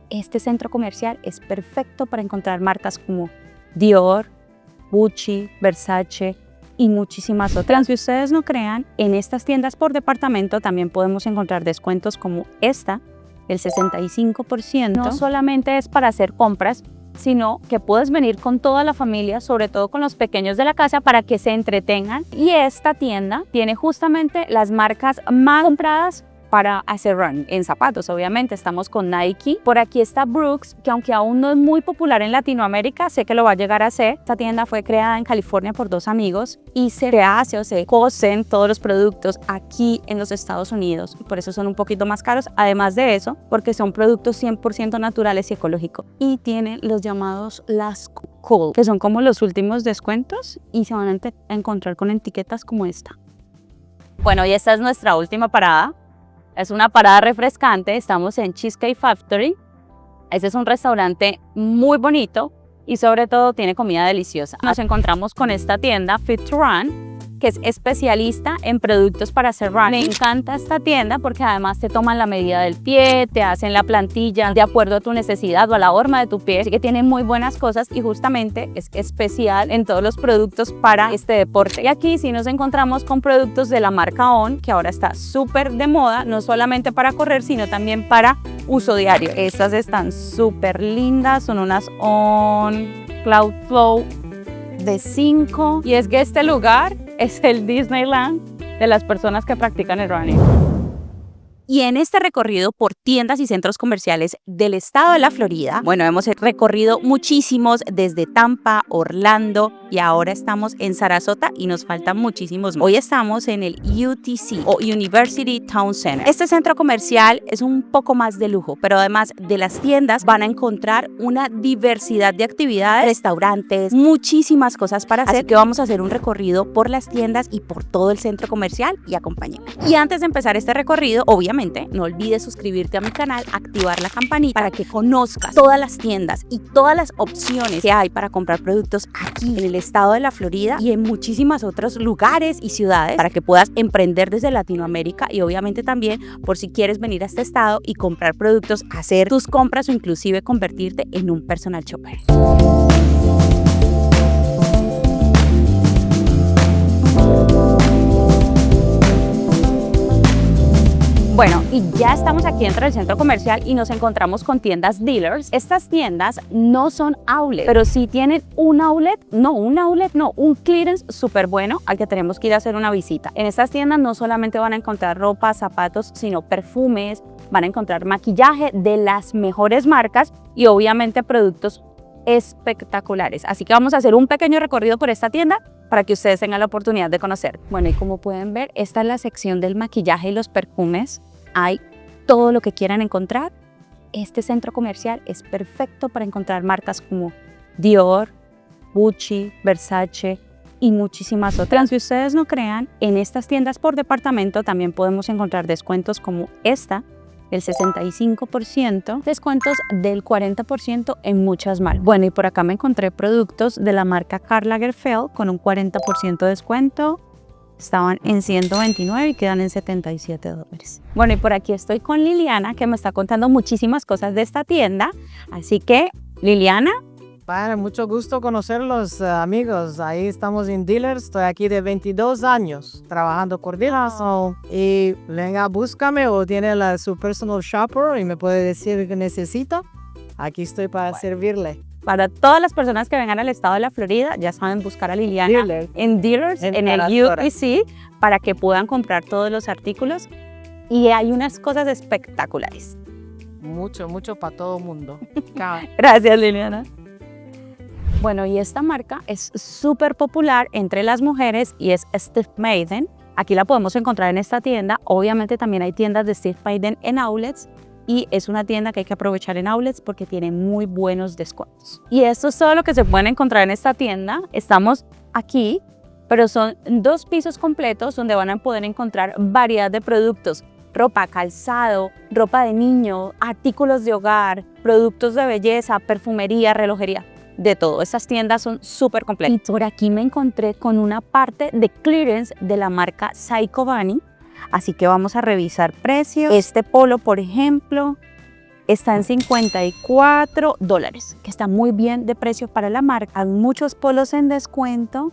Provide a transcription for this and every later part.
este centro comercial es perfecto para encontrar marcas como Dior, Gucci, Versace y muchísimas otras. Si ustedes no crean, en estas tiendas por departamento también podemos encontrar descuentos como esta, el 65%. No solamente es para hacer compras, sino que puedes venir con toda la familia, sobre todo con los pequeños de la casa, para que se entretengan. Y esta tienda tiene justamente las marcas más compradas para hacer run en zapatos. Obviamente estamos con Nike. Por aquí está Brooks, que aunque aún no es muy popular en Latinoamérica, sé que lo va a llegar a ser. Esta tienda fue creada en California por dos amigos y se hace o se cosen todos los productos aquí en los Estados Unidos. Por eso son un poquito más caros. Además de eso, porque son productos 100% naturales y ecológicos. Y tienen los llamados Last Call, que son como los últimos descuentos y se van a encontrar con etiquetas como esta. Bueno, y esta es nuestra última parada. Es una parada refrescante, estamos en Cheesecake Factory. Este es un restaurante muy bonito y sobre todo tiene comida deliciosa. Nos encontramos con esta tienda Fit to Run, que es especialista en productos para hacer running. Me encanta esta tienda porque además te toman la medida del pie, te hacen la plantilla de acuerdo a tu necesidad o a la horma de tu pie, así que tiene muy buenas cosas y justamente es especial en todos los productos para este deporte. Y aquí sí nos encontramos con productos de la marca On, que ahora está súper de moda, no solamente para correr, sino también para uso diario. Estas están súper lindas, son unas On Cloud Flow de 5 y es que este lugar es el Disneyland de las personas que practican el running. Y en este recorrido por tiendas y centros comerciales del estado de la Florida, bueno, hemos recorrido muchísimos desde Tampa, Orlando y ahora estamos en Sarasota y nos faltan muchísimos más. Hoy estamos en el UTC o University Town Center. Este centro comercial es un poco más de lujo, pero además de las tiendas van a encontrar una diversidad de actividades, restaurantes, muchísimas cosas para hacer. Así que vamos a hacer un recorrido por las tiendas y por todo el centro comercial y acompáñenme. Y antes de empezar este recorrido, obviamente, no olvides suscribirte a mi canal, activar la campanita para que conozcas todas las tiendas y todas las opciones que hay para comprar productos aquí en el estado de la Florida y en muchísimos otros lugares y ciudades para que puedas emprender desde Latinoamérica y obviamente también por si quieres venir a este estado y comprar productos, hacer tus compras o inclusive convertirte en un personal shopper. Bueno, y ya estamos aquí dentro del centro comercial y nos encontramos con tiendas dealers. Estas tiendas no son outlet, pero sí tienen un clearance súper bueno al que tenemos que ir a hacer una visita. En estas tiendas no solamente van a encontrar ropa, zapatos, sino perfumes, van a encontrar maquillaje de las mejores marcas y obviamente productos espectaculares. Así que vamos a hacer un pequeño recorrido por esta tienda para que ustedes tengan la oportunidad de conocer. Bueno, y como pueden ver, esta es la sección del maquillaje y los perfumes. Hay todo lo que quieran encontrar. Este centro comercial es perfecto para encontrar marcas como Dior, Gucci, Versace y muchísimas otras. Si ustedes no crean, en estas tiendas por departamento también podemos encontrar descuentos como esta, el 65%, descuentos del 40% en muchas marcas. Bueno, y por acá me encontré productos de la marca Karl Lagerfeld con un 40% de descuento. Estaban en $129 y quedan en $77. Bueno, y por aquí estoy con Liliana, que me está contando muchísimas cosas de esta tienda. Así que, Liliana. Bueno, mucho gusto conocerlos, amigos. Ahí estamos en Dealers. Estoy aquí de 22 años trabajando con Dealers. Y venga, búscame o tiene su personal shopper y me puede decir que necesita. Aquí estoy para servirle. Para todas las personas que vengan al estado de la Florida, ya saben buscar a Liliana en Dealers, en el UTC, para que puedan comprar todos los artículos. Y hay unas cosas espectaculares. Mucho para todo el mundo. Gracias, Liliana. Bueno, y esta marca es súper popular entre las mujeres y es Steve Madden. Aquí la podemos encontrar en esta tienda. Obviamente también hay tiendas de Steve Madden en outlets. Y es una tienda que hay que aprovechar en outlets porque tiene muy buenos descuentos. Y esto es todo lo que se pueden encontrar en esta tienda. Estamos aquí, pero son 2 pisos completos donde van a poder encontrar variedad de productos. Ropa, calzado, ropa de niño, artículos de hogar, productos de belleza, perfumería, relojería. De todo, estas tiendas son súper completas. Y por aquí me encontré con una parte de clearance de la marca Psycho Bunny. Así que vamos a revisar precios. Este polo, por ejemplo, está en $54, que está muy bien de precio para la marca. Hay muchos polos en descuento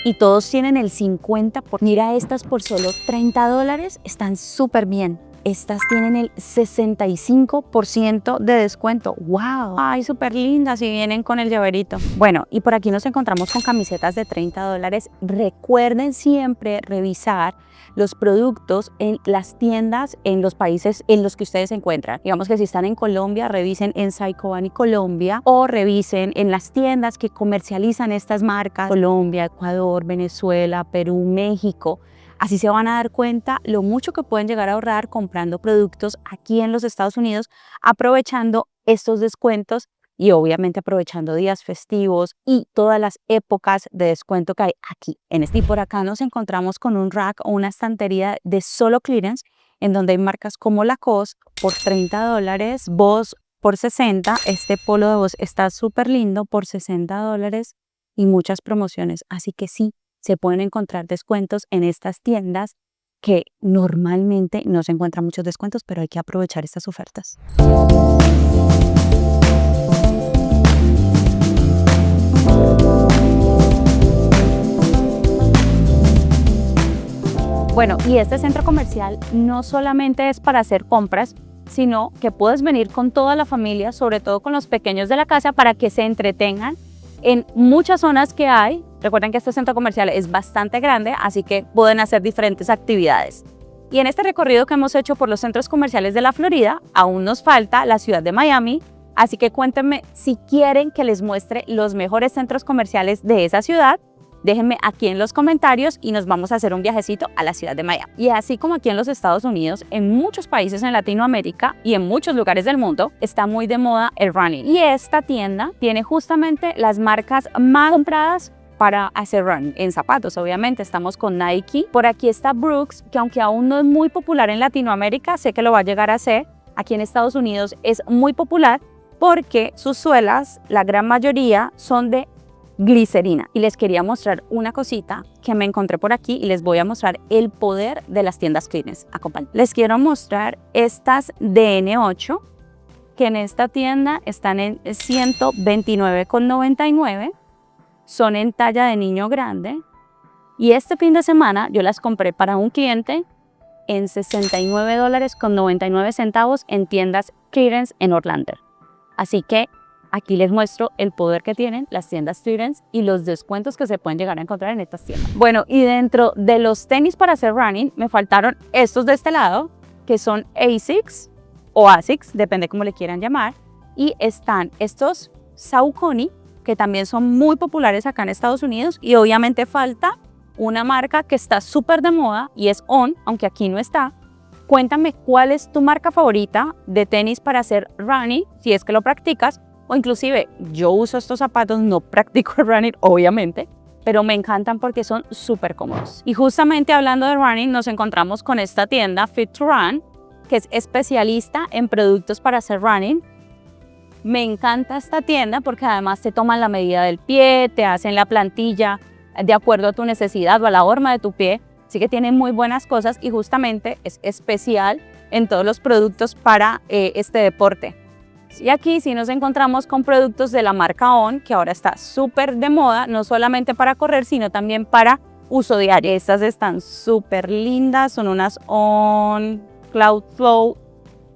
y todos tienen el 50%. Mira, estas por solo $30 están súper bien. Estas tienen el 65% de descuento. ¡Wow! ¡Ay, súper lindas! Y vienen con el llaverito. Bueno, y por aquí nos encontramos con camisetas de $30. Recuerden siempre revisar los productos en las tiendas en los países en los que ustedes se encuentran. Digamos que si están en Colombia, revisen en Saicobani Colombia o revisen en las tiendas que comercializan estas marcas. Colombia, Ecuador, Venezuela, Perú, México. Así se van a dar cuenta lo mucho que pueden llegar a ahorrar comprando productos aquí en los Estados Unidos, aprovechando estos descuentos y obviamente aprovechando días festivos y todas las épocas de descuento que hay aquí en este. Y por acá nos encontramos con un rack o una estantería de solo clearance, en donde hay marcas como Lacoste por $30, Boss por $60, este polo de Boss está súper lindo por $60 y muchas promociones, así que sí, se pueden encontrar descuentos en estas tiendas que normalmente no se encuentran muchos descuentos, pero hay que aprovechar estas ofertas. Bueno, y este centro comercial no solamente es para hacer compras, sino que puedes venir con toda la familia, sobre todo con los pequeños de la casa, para que se entretengan en muchas zonas que hay. Recuerden que este centro comercial es bastante grande, así que pueden hacer diferentes actividades. Y en este recorrido que hemos hecho por los centros comerciales de la Florida, aún nos falta la ciudad de Miami, así que cuéntenme si quieren que les muestre los mejores centros comerciales de esa ciudad. Déjenme aquí en los comentarios y nos vamos a hacer un viajecito a la ciudad de Miami. Y así como aquí en los Estados Unidos, en muchos países en Latinoamérica y en muchos lugares del mundo, está muy de moda el running. Y esta tienda tiene justamente las marcas más compradas para hacer running. En zapatos, obviamente, estamos con Nike. Por aquí está Brooks, que aunque aún no es muy popular en Latinoamérica, sé que lo va a llegar a ser. Aquí en Estados Unidos es muy popular porque sus suelas, la gran mayoría, son de glicerina. Y les quería mostrar una cosita que me encontré por aquí y les voy a mostrar el poder de las tiendas clearance. Acompáñenme. Les quiero mostrar estas DN8 que en esta tienda están en $129,99. Son en talla de niño grande y este fin de semana yo las compré para un cliente en $69,99 en tiendas clearance en Orlando. Así que aquí les muestro el poder que tienen las tiendas clearance y los descuentos que se pueden llegar a encontrar en estas tiendas. Bueno, y dentro de los tenis para hacer running me faltaron estos de este lado, que son ASICS o ASICS, depende cómo le quieran llamar, y están estos Saucony, que también son muy populares acá en Estados Unidos, y obviamente falta una marca que está súper de moda y es On, aunque aquí no está. Cuéntame cuál es tu marca favorita de tenis para hacer running, si es que lo practicas, o inclusive yo uso estos zapatos, no practico el running obviamente, pero me encantan porque son súper cómodos. Y justamente hablando de running nos encontramos con esta tienda Fit to Run, que es especialista en productos para hacer running. Me encanta esta tienda porque además te toman la medida del pie, te hacen la plantilla de acuerdo a tu necesidad o a la horma de tu pie, así que tienen muy buenas cosas y justamente es especial en todos los productos para este deporte. Y aquí sí nos encontramos con productos de la marca On, que ahora está súper de moda, no solamente para correr, sino también para uso diario. Estas están súper lindas, son unas On Cloud Flow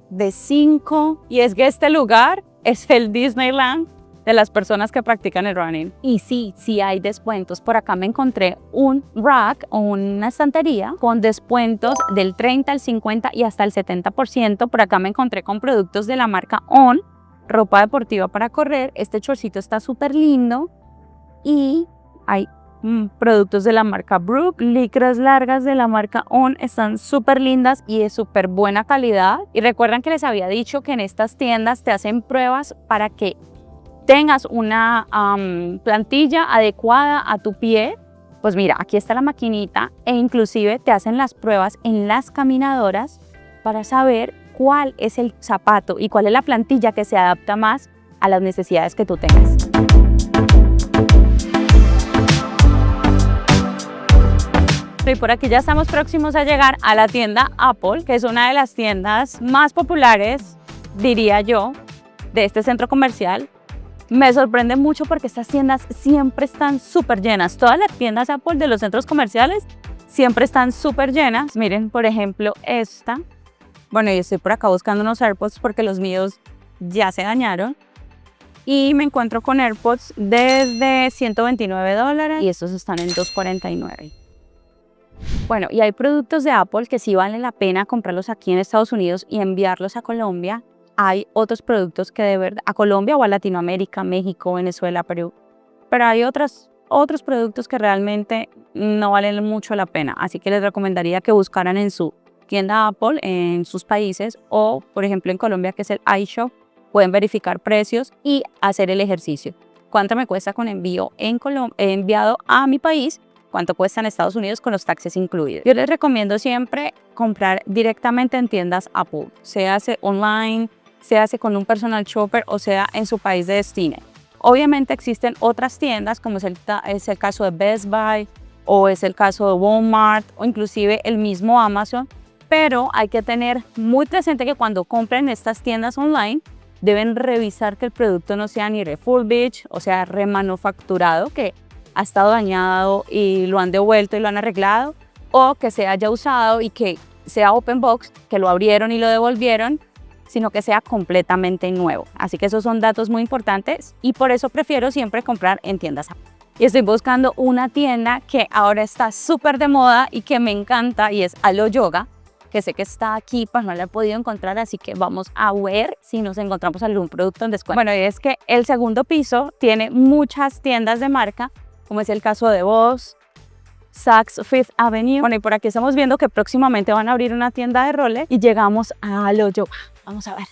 de 5 y es que este lugar es el Disneyland de las personas que practican el running. Y sí hay descuentos. Por acá me encontré un rack o una estantería con descuentos del 30, el 50 y hasta el 70%. Por acá me encontré con productos de la marca On, ropa deportiva para correr. Este chorcito está súper lindo. Y hay productos de la marca Brook, licras largas de la marca On, están súper lindas y de súper buena calidad. Y recuerdan que les había dicho que en estas tiendas te hacen pruebas para que tengas una plantilla adecuada a tu pie. Pues mira, aquí está la maquinita e inclusive te hacen las pruebas en las caminadoras para saber cuál es el zapato y cuál es la plantilla que se adapta más a las necesidades que tú tengas. Y por aquí ya estamos próximos a llegar a la tienda Apple, que es una de las tiendas más populares diría yo, de este centro comercial. Me sorprende mucho porque estas tiendas siempre están súper llenas. Todas las tiendas Apple de los centros comerciales siempre están súper llenas. Miren, por ejemplo, esta. Bueno, yo estoy por acá buscando unos AirPods porque los míos ya se dañaron. Y me encuentro con AirPods desde $129 y estos están en $249. Bueno, y hay productos de Apple que sí vale la pena comprarlos aquí en Estados Unidos y enviarlos a Colombia. Hay otros productos que de verdad, a Colombia o a Latinoamérica, México, Venezuela, Perú. Pero hay otros productos que realmente no valen mucho la pena. Así que les recomendaría que buscaran en su tienda Apple, en sus países, o por ejemplo en Colombia, que es el iShop, pueden verificar precios y hacer el ejercicio. ¿Cuánto me cuesta con envío enviado a mi país? ¿Cuánto cuesta en Estados Unidos con los taxes incluidos? Yo les recomiendo siempre comprar directamente en tiendas Apple, sea online, sea con un personal shopper o sea en su país de destino. Obviamente existen otras tiendas como es el caso de Best Buy o es el caso de Walmart o inclusive el mismo Amazon, pero hay que tener muy presente que cuando compren estas tiendas online deben revisar que el producto no sea ni refurbished, o sea remanufacturado, que ha estado dañado y lo han devuelto y lo han arreglado, o que se haya usado y que sea open box, que lo abrieron y lo devolvieron, sino que sea completamente nuevo. Así que esos son datos muy importantes y por eso prefiero siempre comprar en tiendas Apple. Y estoy buscando una tienda que ahora está súper de moda y que me encanta y es Alo Yoga, que sé que está aquí, pues no la he podido encontrar, así que vamos a ver si nos encontramos algún producto en descuento. Bueno, y es que el segundo piso tiene muchas tiendas de marca, como es el caso de Boss, Saks Fifth Avenue. Bueno, y por aquí estamos viendo que próximamente van a abrir una tienda de roles y llegamos a Alo Yoga. Vamos a ver.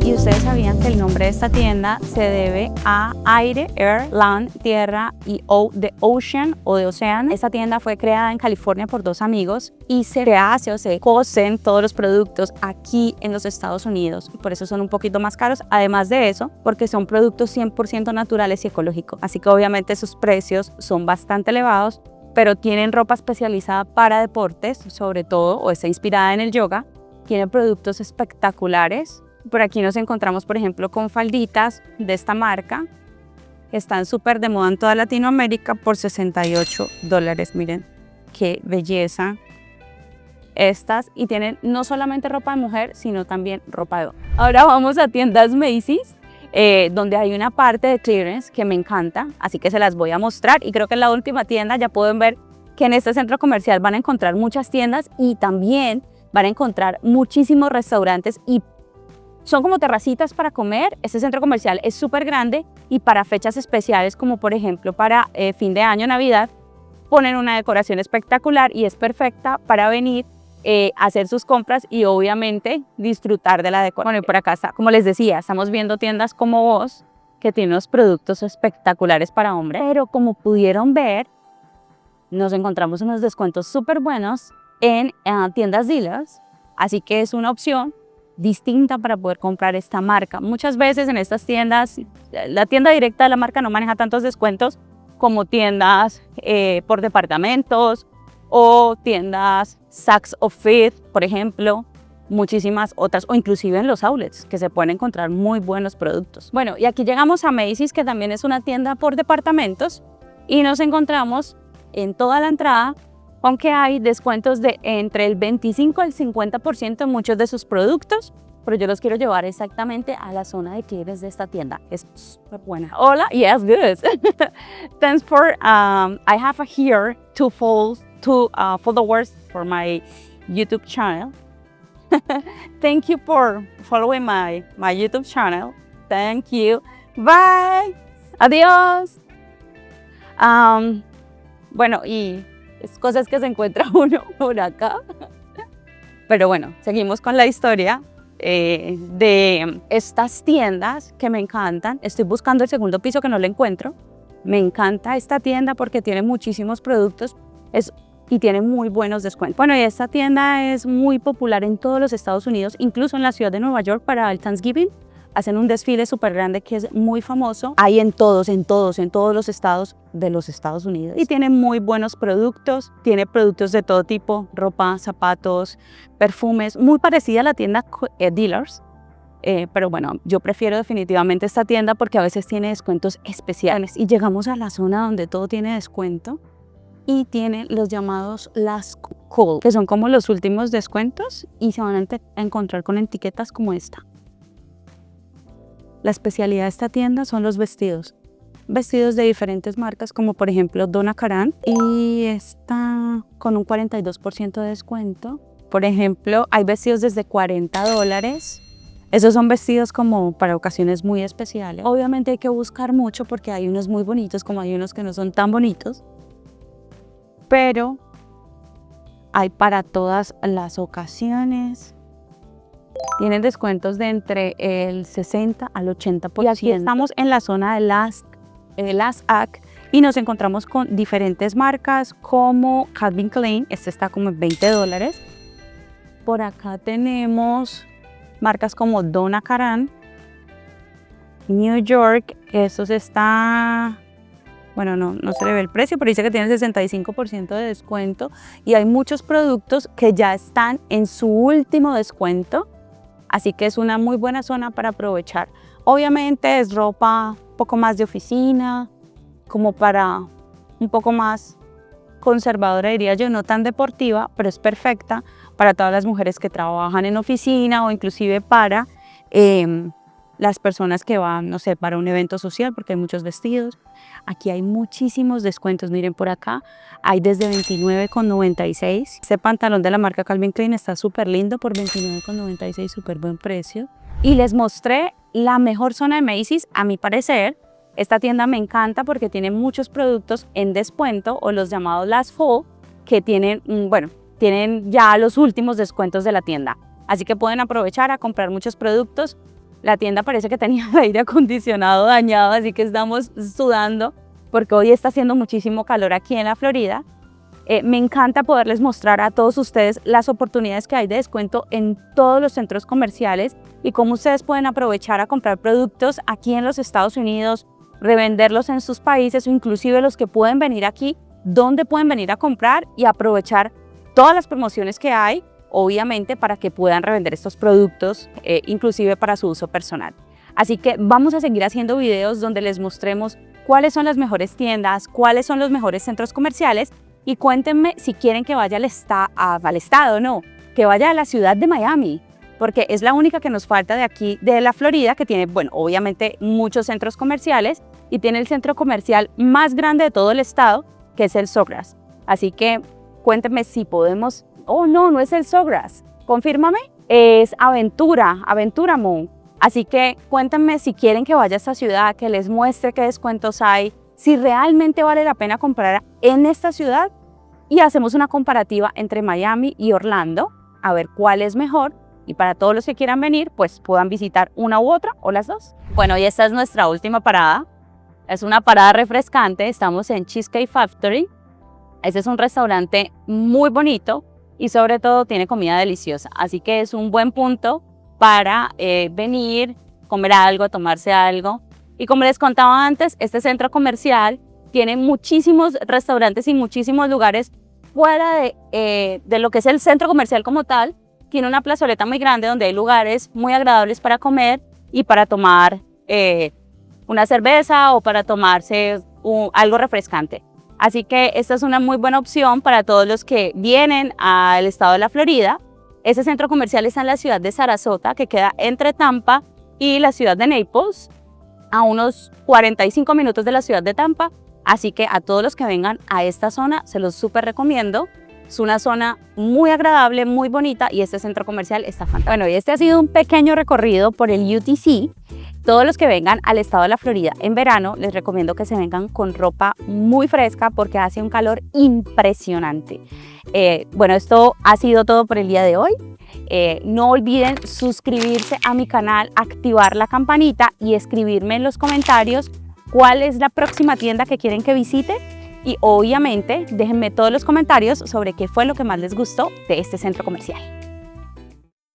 ¿Y ustedes sabían que el nombre de esta tienda se debe a aire, air, land, tierra y de ocean o de océano? Esta tienda fue creada en California por dos amigos y se hace o se cosen todos los productos aquí en los Estados Unidos. Por eso son un poquito más caros. Además de eso, porque son productos 100% naturales y ecológicos. Así que obviamente sus precios son bastante elevados, pero tienen ropa especializada para deportes, sobre todo, o está inspirada en el yoga. Tienen productos espectaculares. Por aquí nos encontramos, por ejemplo, con falditas de esta marca. Están súper de moda en toda Latinoamérica por $68. Miren, qué belleza. Estas, y tienen no solamente ropa de mujer, sino también ropa de hombre. Ahora vamos a tiendas Macy's, donde hay una parte de clearance que me encanta, así que se las voy a mostrar. Y creo que en la última tienda ya pueden ver que en este centro comercial van a encontrar muchas tiendas y también van a encontrar muchísimos restaurantes y son como terracitas para comer. Este centro comercial es súper grande y para fechas especiales, como por ejemplo para fin de año, Navidad, ponen una decoración espectacular y es perfecta para venir a hacer sus compras y obviamente disfrutar de la decoración. Bueno, y por acá está, como les decía, estamos viendo tiendas como Boss, que tiene unos productos espectaculares para hombres, pero como pudieron ver, nos encontramos unos descuentos súper buenos en tiendas dealers, así que es una opción distinta para poder comprar esta marca. Muchas veces en estas tiendas, la tienda directa de la marca no maneja tantos descuentos como tiendas por departamentos o tiendas Saks of Fifth, por ejemplo, muchísimas otras, o inclusive en los outlets, que se pueden encontrar muy buenos productos. Bueno, y aquí llegamos a Macy's, que también es una tienda por departamentos, y nos encontramos en toda la entrada, aunque hay descuentos de entre el 25 al 50% en muchos de sus productos, pero yo los quiero llevar exactamente a la zona de clearance de esta tienda. Es súper buena. Hola, yes, good. Thanks for, I have here two followers for my YouTube channel. Thank you for following my YouTube channel. Thank you. Bye. Adiós. Bueno, y es cosas que se encuentra uno por acá. Pero bueno, seguimos con la historia de estas tiendas que me encantan. Estoy buscando el segundo piso que no lo encuentro. Me encanta esta tienda porque tiene muchísimos productos y tiene muy buenos descuentos. Bueno, y esta tienda es muy popular en todos los Estados Unidos, incluso en la ciudad de Nueva York para el Thanksgiving. hacen un desfile súper grande que es muy famoso. Hay en todos los estados de los Estados Unidos. Y tiene muy buenos productos, tiene productos de todo tipo, ropa, zapatos, perfumes, muy parecida a la tienda Dealers. Pero bueno, yo prefiero definitivamente esta tienda porque a veces tiene descuentos especiales. Y llegamos a la zona donde todo tiene descuento y tiene los llamados last call, que son como los últimos descuentos y se van a encontrar con etiquetas como esta. La especialidad de esta tienda son los vestidos. Vestidos de diferentes marcas, como por ejemplo Donna Karan, y está con un 42% de descuento. Por ejemplo, hay vestidos desde $40. Esos son vestidos como para ocasiones muy especiales. Obviamente hay que buscar mucho porque hay unos muy bonitos como hay unos que no son tan bonitos. Pero hay para todas las ocasiones. Tienen descuentos de entre el 60 al 80%. Y aquí estamos en la zona de Last Act y nos encontramos con diferentes marcas como Calvin Klein. Este está como en $20. Por acá tenemos marcas como Donna Karan, New York. Estos está, bueno, no se le ve el precio, pero dice que tiene 65% de descuento. Y hay muchos productos que ya están en su último descuento. Así que es una muy buena zona para aprovechar. Obviamente es ropa un poco más de oficina, como para un poco más conservadora, diría yo, no tan deportiva, pero es perfecta para todas las mujeres que trabajan en oficina o inclusive para las personas que van, no sé, para un evento social, porque hay muchos vestidos. Aquí hay muchísimos descuentos, miren por acá, hay desde $29,96. Este pantalón de la marca Calvin Klein está súper lindo por $29,96, súper buen precio. Y les mostré la mejor zona de Macy's, a mi parecer. Esta tienda me encanta porque tiene muchos productos en descuento o los llamados last fall, que tienen, tienen ya los últimos descuentos de la tienda. Así que pueden aprovechar a comprar muchos productos. La tienda parece que tenía el aire acondicionado dañado, así que estamos sudando porque hoy está haciendo muchísimo calor aquí en la Florida. Me encanta poderles mostrar a todos ustedes las oportunidades que hay de descuento en todos los centros comerciales y cómo ustedes pueden aprovechar a comprar productos aquí en los Estados Unidos, revenderlos en sus países o inclusive los que pueden venir aquí, donde pueden venir a comprar y aprovechar todas las promociones que hay, obviamente para que puedan revender estos productos, inclusive para su uso personal. Así que vamos a seguir haciendo videos donde les mostremos cuáles son las mejores tiendas, cuáles son los mejores centros comerciales y cuéntenme si quieren que vaya al estado, no, que vaya a la ciudad de Miami, porque es la única que nos falta de aquí, de la Florida, que tiene, bueno, obviamente muchos centros comerciales y tiene el centro comercial más grande de todo el estado, que es el Sawgrass. Así que cuéntenme si podemos. Oh, no es el Sawgrass. Confírmame. Es Aventura Mall. Así que cuéntenme si quieren que vaya a esta ciudad, que les muestre qué descuentos hay, si realmente vale la pena comprar en esta ciudad y hacemos una comparativa entre Miami y Orlando, a ver cuál es mejor. Y para todos los que quieran venir, pues puedan visitar una u otra o las dos. Bueno, y esta es nuestra última parada. Es una parada refrescante. Estamos en Cheesecake Factory. Este es un restaurante muy bonito y sobre todo tiene comida deliciosa. Así que es un buen punto para venir, comer algo, tomarse algo. Y como les contaba antes, este centro comercial tiene muchísimos restaurantes y muchísimos lugares fuera de lo que es el centro comercial como tal. Tiene una plazoleta muy grande donde hay lugares muy agradables para comer y para tomar una cerveza o para tomarse algo refrescante. Así que esta es una muy buena opción para todos los que vienen al estado de la Florida. Este centro comercial está en la ciudad de Sarasota, que queda entre Tampa y la ciudad de Naples, a unos 45 minutos de la ciudad de Tampa. Así que a todos los que vengan a esta zona se los súper recomiendo. Es una zona muy agradable, muy bonita y este centro comercial está fantástico. Bueno, y este ha sido un pequeño recorrido por el UTC. Todos los que vengan al estado de la Florida en verano, les recomiendo que se vengan con ropa muy fresca porque hace un calor impresionante. Bueno, esto ha sido todo por el día de hoy. No olviden suscribirse a mi canal, activar la campanita y escribirme en los comentarios cuál es la próxima tienda que quieren que visite. Y obviamente déjenme todos los comentarios sobre qué fue lo que más les gustó de este centro comercial.